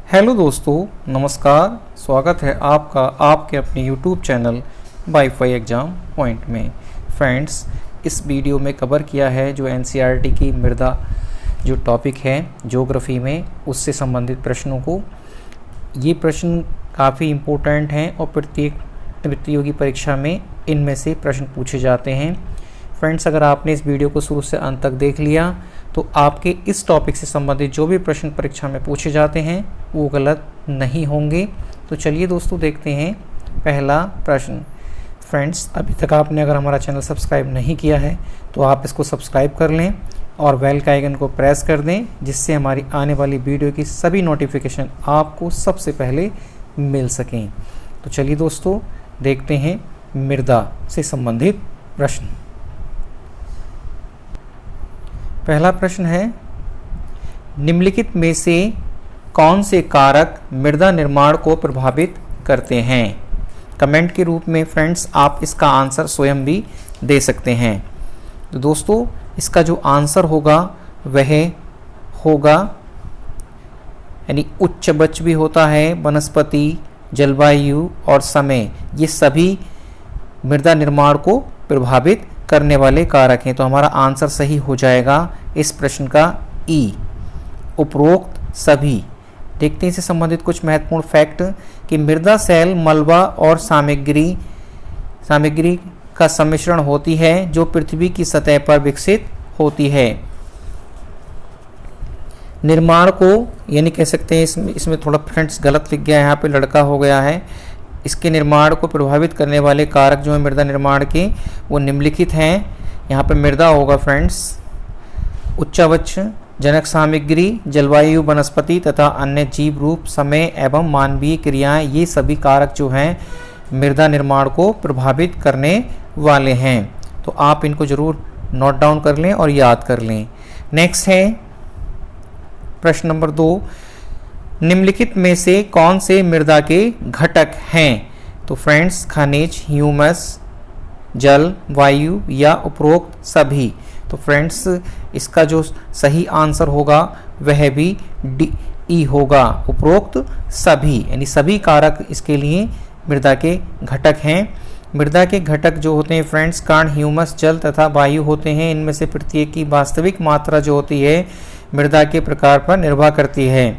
Hello दोस्तों, नमस्कार। स्वागत है आपका आपके अपने YouTube channel wifi exam point में। फ्रेंड्स, इस वीडियो में कवर किया है जो एनसीईआरटी की मृदा जो टॉपिक है ज्योग्राफी में, उससे संबंधित प्रश्नों को। ये प्रश्न काफ़ी इम्पोर्टेंट हैं और प्रत्येक प्रतियोगी परीक्षा में इनमें से प्रश्न पूछे जाते हैं। फ्रेंड्स, अगर आपने इस वीडियो को शुरू से अंत तक देख लिया तो आपके इस टॉपिक से संबंधित जो भी प्रश्न परीक्षा में पूछे जाते हैं वो गलत नहीं होंगे। तो चलिए दोस्तों, देखते हैं पहला प्रश्न। फ्रेंड्स, अभी तक आपने अगर हमारा चैनल सब्सक्राइब नहीं किया है तो आप इसको सब्सक्राइब कर लें और बेल का आइकन को प्रेस कर दें, जिससे हमारी आने वाली वीडियो की सभी नोटिफिकेशन आपको सबसे पहले मिल सकें। तो चलिए दोस्तों, देखते हैं मृदा से संबंधित प्रश्न। पहला प्रश्न है, निम्नलिखित में से कौन से कारक मृदा निर्माण को प्रभावित करते हैं? कमेंट के रूप में फ्रेंड्स आप इसका आंसर स्वयं भी दे सकते हैं। तो दोस्तों, इसका जो आंसर होगा वह होगा, यानी उच्च बच भी होता है, वनस्पति, जलवायु और समय, ये सभी मृदा निर्माण को प्रभावित करने वाले कारक हैं। तो हमारा आंसर सही हो जाएगा इस प्रश्न का ई, उपरोक्त सभी। देखते हैं इससे संबंधित कुछ महत्वपूर्ण फैक्ट कि मृदा सेल मलबा और सामग्री का सम्मिश्रण होती है जो पृथ्वी की सतह पर विकसित होती है। निर्माण को, यानी कह सकते हैं इसमें थोड़ा फ्रेंड्स गलत लिख गया है, यहाँ पे लड़का हो गया है। इसके निर्माण को प्रभावित करने वाले कारक जो है मृदा निर्माण के, वो निम्नलिखित हैं। यहाँ पे मृदा होगा फ्रेंड्स, उच्चावच जनक सामग्री, जलवायु, वनस्पति तथा अन्य जीव रूप, समय एवं मानवीय क्रियाएं, ये सभी कारक जो हैं मृदा निर्माण को प्रभावित करने वाले हैं। तो आप इनको जरूर नोट डाउन कर लें और याद कर लें। नेक्स्ट है प्रश्न नंबर 2, निम्नलिखित में से कौन से मृदा के घटक हैं? तो फ्रेंड्स, खनिज, ह्यूमस, जल, वायु या उपरोक्त सभी। तो फ्रेंड्स, इसका जो सही आंसर होगा वह भी डी होगा, उपरोक्त सभी, यानी सभी कारक इसके लिए मृदा के घटक हैं। मृदा के घटक जो होते हैं फ्रेंड्स, कण, ह्यूमस, जल तथा वायु होते हैं। इनमें से प्रत्येक की वास्तविक मात्रा जो होती है मृदा के प्रकार पर निर्भर करती है।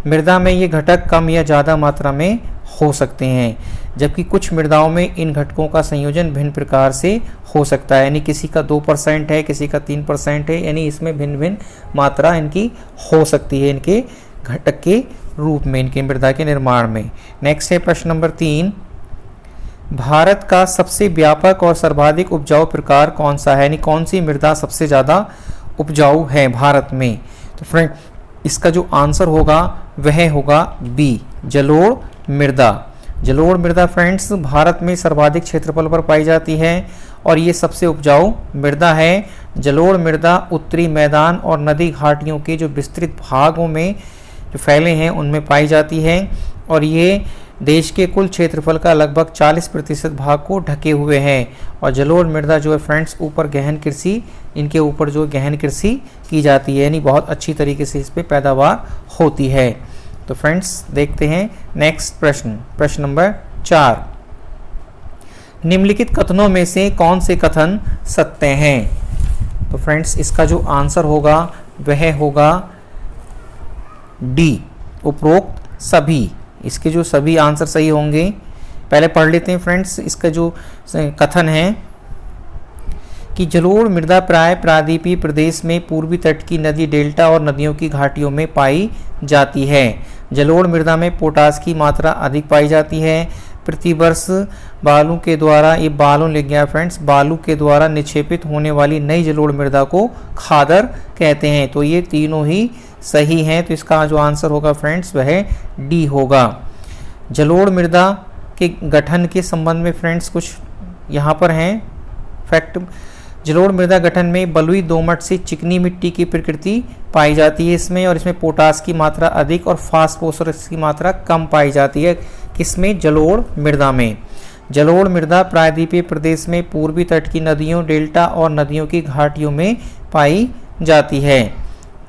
मृदा में ये घटक कम या ज़्यादा मात्रा में हो सकते हैं, जबकि कुछ मृदाओं में इन घटकों का संयोजन भिन्न प्रकार से हो सकता है, यानी किसी का 2% है, किसी का 3% है, यानी इसमें भिन्न भिन्न मात्रा इनकी हो सकती है इनके घटक के रूप में, इनके मृदा के निर्माण में। नेक्स्ट है प्रश्न नंबर 3, भारत का सबसे व्यापक और सर्वाधिक उपजाऊ प्रकार कौन सा है? यानी कौन सी मृदा सबसे ज़्यादा उपजाऊ है भारत में? तो फ्रेंड, इसका जो आंसर होगा वह होगा बी, जलोढ़ मृदा। जलोढ़ मृदा फ्रेंड्स भारत में सर्वाधिक क्षेत्रफल पर पाई जाती है और ये सबसे उपजाऊ मृदा है। जलोढ़ मृदा उत्तरी मैदान और नदी घाटियों के जो विस्तृत भागों में जो फैले हैं उनमें पाई जाती है और ये देश के कुल क्षेत्रफल का लगभग 40% भाग को ढके हुए हैं। और जलोढ़ मृदा जो है फ्रेंड्स ऊपर गहन कृषि, इनके ऊपर जो गहन कृषि की जाती है, यानी बहुत अच्छी तरीके से इस पर पैदावार होती है। तो फ्रेंड्स, देखते हैं नेक्स्ट प्रश्न, प्रश्न नंबर 4, निम्नलिखित कथनों में से कौन से कथन सत्य हैं? तो फ्रेंड्स, इसका जो आंसर होगा वह होगा डी, उपरोक्त सभी। इसके जो सभी आंसर सही होंगे, पहले पढ़ लेते हैं फ्रेंड्स। इसका जो कथन है कि जलोढ़ मृदा प्राय प्रायद्वीपीय प्रदेश में पूर्वी तट की नदी डेल्टा और नदियों की घाटियों में पाई जाती है। जलोढ़ मृदा में पोटास की मात्रा अधिक पाई जाती है। प्रतिवर्ष बालू के द्वारा, ये बालू लिख गया फ्रेंड्स, बालू के द्वारा निक्षेपित होने वाली नई जलोढ़ मृदा को खादर कहते हैं। तो ये तीनों ही सही हैं। तो इसका जो आंसर होगा फ्रेंड्स वह डी होगा। जलोढ़ मृदा के गठन के संबंध में फ्रेंड्स कुछ यहाँ पर हैं फैक्ट। जलोढ़ मृदा गठन में बलुई दोमट से चिकनी मिट्टी की प्रकृति पाई जाती है इसमें, और इसमें पोटास की मात्रा अधिक और फास्फोरस की मात्रा कम पाई जाती है। किसमें? जलोढ़ मृदा में। जलोढ़ मृदा प्रायद्वीपीय प्रदेश में पूर्वी तट की नदियों, डेल्टा और नदियों की घाटियों में पाई जाती है।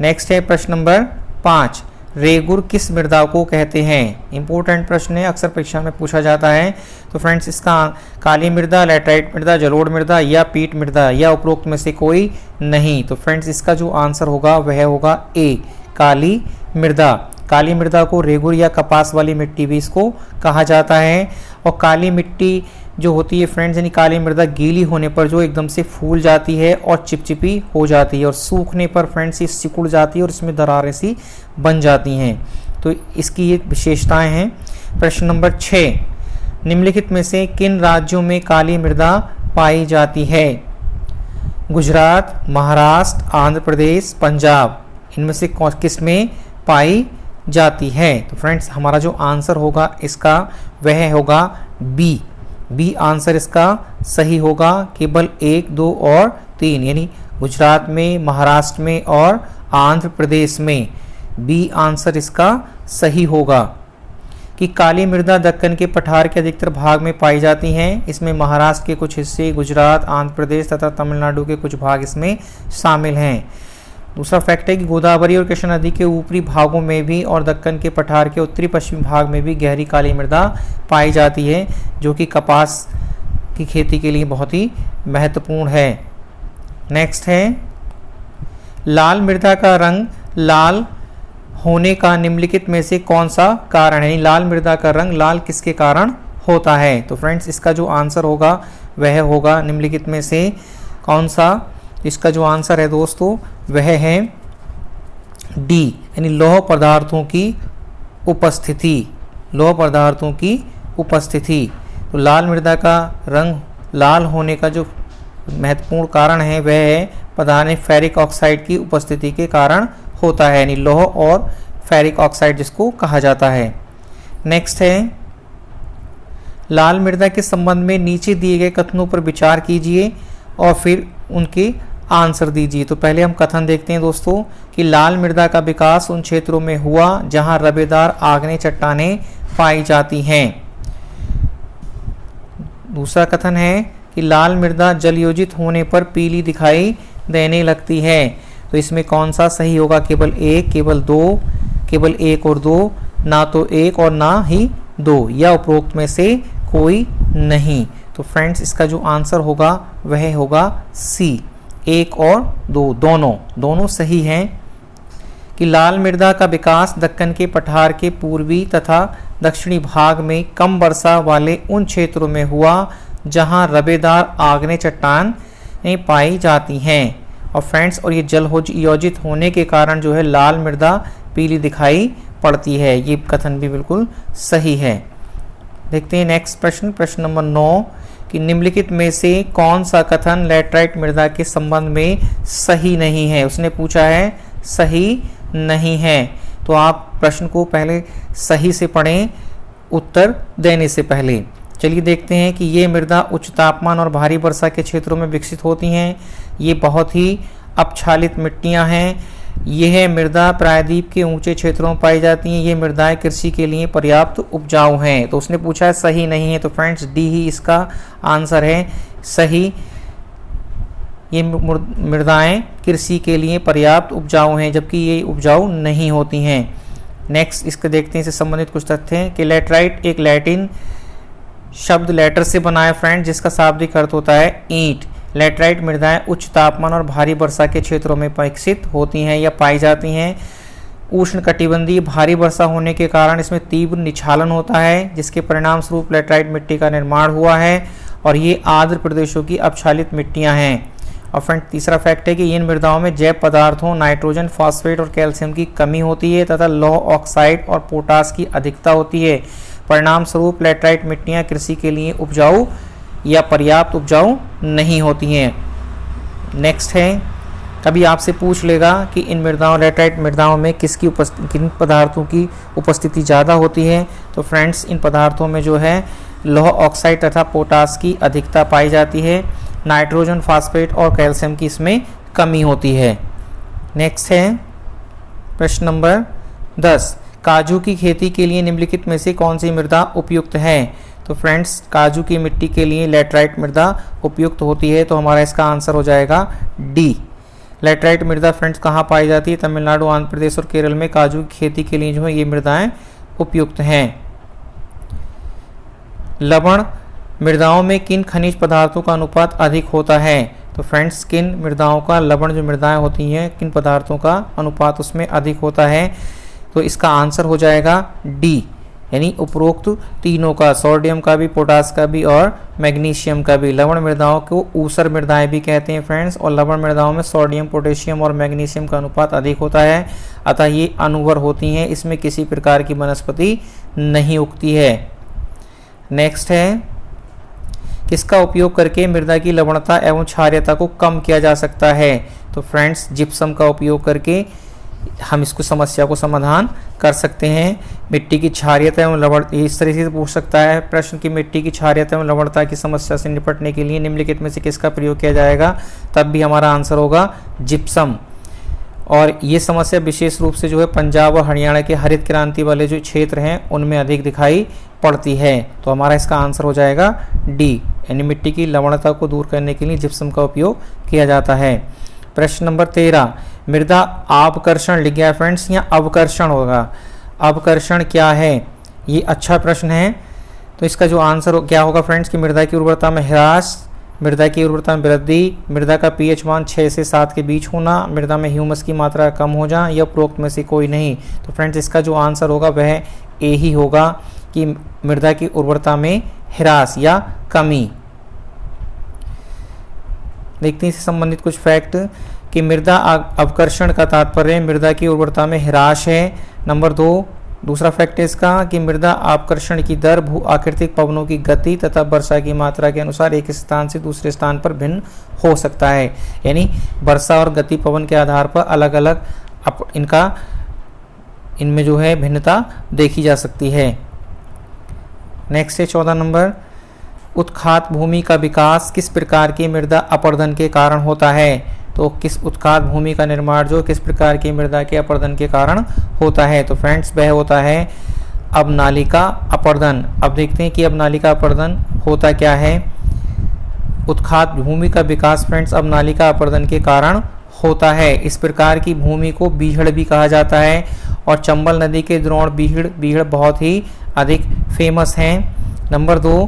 नेक्स्ट है प्रश्न नंबर 5, रेगुर किस मृदा को कहते हैं? इंपॉर्टेंट प्रश्न है, अक्सर परीक्षा में पूछा जाता है। तो फ्रेंड्स इसका काली मृदा, लैटराइट मृदा, जलोढ़ मृदा या पीट मृदा या उपरोक्त में से कोई नहीं। तो फ्रेंड्स इसका जो आंसर होगा वह होगा ए, काली मृदा। काली मृदा को रेगुर या कपास वाली मिट्टी भी इसको कहा जाता है। और काली मिट्टी जो होती है फ्रेंड्स, यानी काली मृदा गीली होने पर जो एकदम से फूल जाती है और चिपचिपी हो जाती है, और सूखने पर फ्रेंड्स ये सिकुड़ जाती है और इसमें दरारें सी बन जाती हैं। तो इसकी ये विशेषताएं हैं। प्रश्न नंबर 6, निम्नलिखित में से किन राज्यों में काली मृदा पाई जाती है? गुजरात, महाराष्ट्र, आंध्र प्रदेश, पंजाब, इनमें से किस में पाई जाती है? तो फ्रेंड्स हमारा जो आंसर होगा इसका वह होगा बी। बी आंसर इसका सही होगा। केवल 1, 2 और 3 यानी गुजरात में, महाराष्ट्र में और आंध्र प्रदेश में बी आंसर इसका सही होगा। कि काली मृदा दक्कन के पठार के अधिकतर भाग में पाई जाती हैं। इसमें महाराष्ट्र के कुछ हिस्से, गुजरात, आंध्र प्रदेश तथा तमिलनाडु के कुछ भाग इसमें शामिल हैं। दूसरा फैक्ट है कि गोदावरी और कृष्णा नदी के ऊपरी भागों में भी और दक्कन के पठार के उत्तरी पश्चिमी भाग में भी गहरी काली मृदा पाई जाती है, जो कि कपास की खेती के लिए बहुत ही महत्वपूर्ण है। नेक्स्ट है, लाल मृदा का रंग लाल होने का निम्नलिखित में से कौन सा कारण है? लाल मृदा का रंग लाल किसके कारण होता है? तो फ्रेंड्स इसका जो आंसर होगा वह होगा निम्नलिखित में से कौन सा? इसका जो आंसर है दोस्तों वह है डी, यानी लौह पदार्थों की उपस्थिति। लौह पदार्थों की उपस्थिति। तो लाल मृदा का रंग लाल होने का जो महत्वपूर्ण कारण है वह है पदार्थ फेरिक ऑक्साइड की उपस्थिति के कारण होता है, यानी लौह और फेरिक ऑक्साइड जिसको कहा जाता है। नेक्स्ट है, लाल मृदा के संबंध में नीचे दिए गए कथनों पर विचार कीजिए और फिर उनके आंसर दीजिए। तो पहले हम कथन देखते हैं दोस्तों कि लाल मृदा का विकास उन क्षेत्रों में हुआ जहां रबेदार आग्नेय चट्टानें पाई जाती हैं। दूसरा कथन है कि लाल मृदा जलयोजित होने पर पीली दिखाई देने लगती है। तो इसमें कौन सा सही होगा? केवल 1, केवल 2, केवल 1 और 2, ना तो 1 और ना ही 2 या उपरोक्त में से कोई नहीं। तो फ्रेंड्स इसका जो आंसर होगा वह होगा सी, 1 और 2 दोनों सही हैं। कि लाल मृदा का विकास दक्कन के पठार के पूर्वी तथा दक्षिणी भाग में कम वर्षा वाले उन क्षेत्रों में हुआ जहां रबेदार आग्नेय चट्टानें पाई जाती हैं। और फ्रेंड्स और ये जल योजित होने के कारण जो है लाल मृदा पीली दिखाई पड़ती है। ये कथन भी बिल्कुल सही है। देखते हैं नेक्स्ट प्रश्न, प्रश्न नंबर 9 कि निम्नलिखित में से कौन सा कथन लैटराइट मृदा के संबंध में सही नहीं है? उसने पूछा है सही नहीं है। तो आप प्रश्न को पहले सही से पढ़ें उत्तर देने से पहले। चलिए देखते हैं कि ये मृदा उच्च तापमान और भारी वर्षा के क्षेत्रों में विकसित होती हैं। ये बहुत ही अपक्षालित मिट्टियां हैं। यह मृदा प्रायद्वीप के ऊंचे क्षेत्रों में पाई जाती हैं। ये मृदाएं कृषि के लिए पर्याप्त उपजाऊ हैं। तो उसने पूछा है सही नहीं है, तो फ्रेंड्स डी ही इसका आंसर है सही। ये मृदाएं कृषि के लिए पर्याप्त उपजाऊ हैं, जबकि ये उपजाऊ नहीं होती हैं। नेक्स्ट इसके देखते हैं, इससे संबंधित कुछ तथ्य हैं कि लैटराइट एक लैटिन शब्द लेटर से बना है फ्रेंड, जिसका शाब्दिक अर्थ होता है ईंट। लैटराइट मृदाएं उच्च तापमान और भारी वर्षा के क्षेत्रों में विकसित होती हैं या पाई जाती हैं। उष्णकटिबंधीय भारी वर्षा होने के कारण इसमें तीव्र निछालन होता है, जिसके परिणाम स्वरूप लैटराइट मिट्टी का निर्माण हुआ है और ये आर्द्र प्रदेशों की अपक्षालित मिट्टियां हैं। और फ्रेंड तीसरा फैक्ट है कि इन मृदाओं में जैव पदार्थों नाइट्रोजन, फॉस्फेट और कैल्शियम की कमी होती है तथा लौह ऑक्साइड और पोटास की अधिकता होती है। परिणाम स्वरूप लैटराइट मिट्टियां कृषि के लिए उपजाऊ या पर्याप्त उपजाऊ नहीं होती हैं। नेक्स्ट है, कभी आपसे पूछ लेगा कि इन मृदाओं लैटराइट मृदाओं में किन पदार्थों की उपस्थिति ज़्यादा होती है? तो फ्रेंड्स इन पदार्थों में जो है लौह ऑक्साइड तथा पोटास की अधिकता पाई जाती है। नाइट्रोजन, फास्फेट और कैल्शियम की इसमें कमी होती है। नेक्स्ट है प्रश्न नंबर 10, काजू की खेती के लिए निम्नलिखित में से कौन सी मृदा उपयुक्त है? तो फ्रेंड्स काजू की मिट्टी के लिए लैटराइट मृदा उपयुक्त होती है। तो हमारा इसका आंसर हो जाएगा डी, लैटराइट मृदा फ्रेंड्स कहाँ पाई जाती है? तमिलनाडु, आंध्र प्रदेश और केरल में काजू की खेती के लिए जो है ये मृदाएं उपयुक्त हैं। लवण मृदाओं में किन खनिज पदार्थों का अनुपात अधिक होता है? तो फ्रेंड्स किन मृदाओं का, लवण जो मृदाएं होती हैं किन पदार्थों का अनुपात उसमें अधिक होता है? तो इसका आंसर हो जाएगा डी, यानी उपरोक्त तीनों का, सोडियम का भी, पोटास का भी और मैग्नीशियम का भी। लवण मृदाओं को ऊसर मृदाएं भी कहते हैं फ्रेंड्स, और लवण मृदाओं में सोडियम, पोटेशियम और मैग्नीशियम का अनुपात अधिक होता है, अतः ये अनुवर होती हैं, इसमें किसी प्रकार की वनस्पति नहीं उगती है। नेक्स्ट है, किसका उपयोग करके मृदा की लवणता एवं क्षारीयता को कम किया जा सकता है? तो फ्रेंड्स जिप्सम का उपयोग करके हम इसको समस्या को समाधान कर सकते हैं। मिट्टी की क्षारीयता एवं लवणता, इस तरीके से पूछ सकता है प्रश्न कि मिट्टी की क्षारीयता एवं लवणता की समस्या से निपटने के लिए निम्नलिखित में से किसका प्रयोग किया जाएगा? तब भी हमारा आंसर होगा जिप्सम। और ये समस्या विशेष रूप से जो है पंजाब और हरियाणा के हरित क्रांति वाले जो क्षेत्र हैं उनमें अधिक दिखाई पड़ती है, तो हमारा इसका आंसर हो जाएगा डी, यानी मिट्टी की लवणता को दूर करने के लिए जिप्सम का उपयोग किया जाता है। प्रश्न नंबर 13, मृदा आबकर्षण लिख गया फ्रेंड्स, यहाँ अवकर्षण होगा। अवकर्षण क्या है? ये अच्छा प्रश्न है, तो इसका जो आंसर क्या होगा फ्रेंड्स कि मृदा की उर्वरता में ह्रास, मृदा की उर्वरता में वृद्धि, मृदा का पीएच मान 6 से 7 के बीच होना, मृदा में ह्यूमस की मात्रा कम हो जाए, या उपरोक्त में से कोई नहीं। तो फ्रेंड्स इसका जो आंसर होगा वह ए ही होगा कि मृदा की उर्वरता में ह्रास या कमी। देखते हैं इससे संबंधित कुछ फैक्ट कि मृदा अवकर्षण का तात्पर्य मृदा की उर्वरता में ह्रास है। नंबर 2, दूसरा फैक्ट है इसका कि मृदा आकर्षण की दर भू आकृतिक पवनों की गति तथा वर्षा की मात्रा के अनुसार एक स्थान से दूसरे स्थान पर भिन्न हो सकता है, यानी वर्षा और गति पवन के आधार पर अलग अलग इनमें जो है भिन्नता देखी जा सकती है। नेक्स्ट है 14 नंबर, उत्खात भूमि का विकास किस प्रकार की मृदा अपर्दन के कारण होता है? तो किस उत्खात भूमि का निर्माण जो किस प्रकार की मृदा के अपर्दन के कारण होता है? तो फ्रेंड्स वह होता है अवनालिका अपर्दन। अब देखते हैं कि अवनालिका अपर्दन होता क्या है। उत्खात भूमि का विकास फ्रेंड्स अवनालिका अपर्दन के कारण होता है। इस प्रकार की भूमि को बीहड़ भी कहा जाता है, और चंबल नदी के द्रोण बीहड़ बहुत ही अधिक फेमस हैं। नंबर 2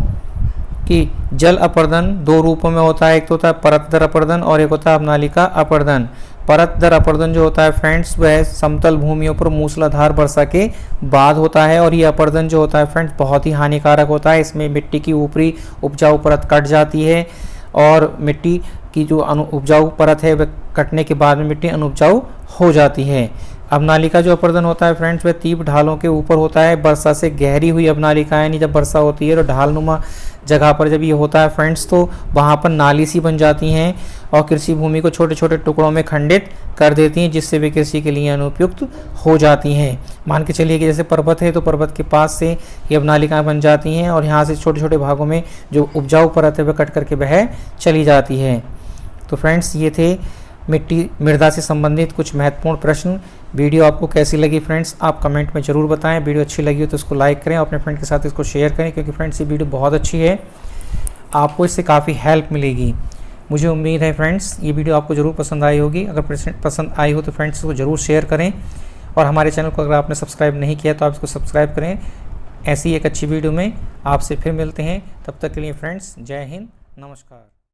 कि जल अपर्दन 2 रूपों में होता है, एक तो होता है परत दर अपर्दन और एक होता है अवनालिका अपर्दन। परत दर अपर्दन जो होता है फ्रेंड्स वह समतल भूमियों पर मूसलाधार वर्षा के बाद होता है, और ये अपर्दन जो होता है फ्रेंड्स बहुत ही हानिकारक होता है। इसमें मिट्टी की ऊपरी उपजाऊ परत कट जाती है, और मिट्टी की जो उपजाऊ परत है वह कटने के बाद में मिट्टी अनुपजाऊ हो जाती है। अवनालिका जो अपर्दन होता है फ्रेंड्स वह तीव्र ढालों के ऊपर होता है। वर्षा से गहरी हुई अवनालिका, यानी जब वर्षा होती है तो ढालनुमा जगह पर जब ये होता है फ्रेंड्स तो वहाँ पर नाली सी बन जाती हैं और कृषि भूमि को छोटे छोटे टुकड़ों में खंडित कर देती हैं, जिससे वे कृषि के लिए अनुपयुक्त हो जाती हैं। मान के चलिए कि जैसे पर्वत है तो पर्वत के पास से ये अवनालिकाएँ बन जाती हैं और यहाँ से छोटे छोटे भागों में जो उपजाऊ परत है वह कट करके बह चली जाती है। तो फ्रेंड्स ये थे मृदा से संबंधित कुछ महत्वपूर्ण प्रश्न। वीडियो आपको कैसी लगी फ्रेंड्स आप कमेंट में ज़रूर बताएं। वीडियो अच्छी लगी हो तो इसको लाइक करें और अपने फ्रेंड के साथ इसको शेयर करें, क्योंकि फ्रेंड्स ये वीडियो बहुत अच्छी है, आपको इससे काफ़ी हेल्प मिलेगी। मुझे उम्मीद है फ्रेंड्स ये वीडियो आपको ज़रूर पसंद आई होगी। अगर पसंद आई हो तो फ्रेंड्स इसको ज़रूर शेयर करें, और हमारे चैनल को अगर आपने सब्सक्राइब नहीं किया तो आप इसको सब्सक्राइब करें। ऐसी एक अच्छी वीडियो में आपसे फिर मिलते हैं, तब तक के लिए फ्रेंड्स जय हिंद, नमस्कार।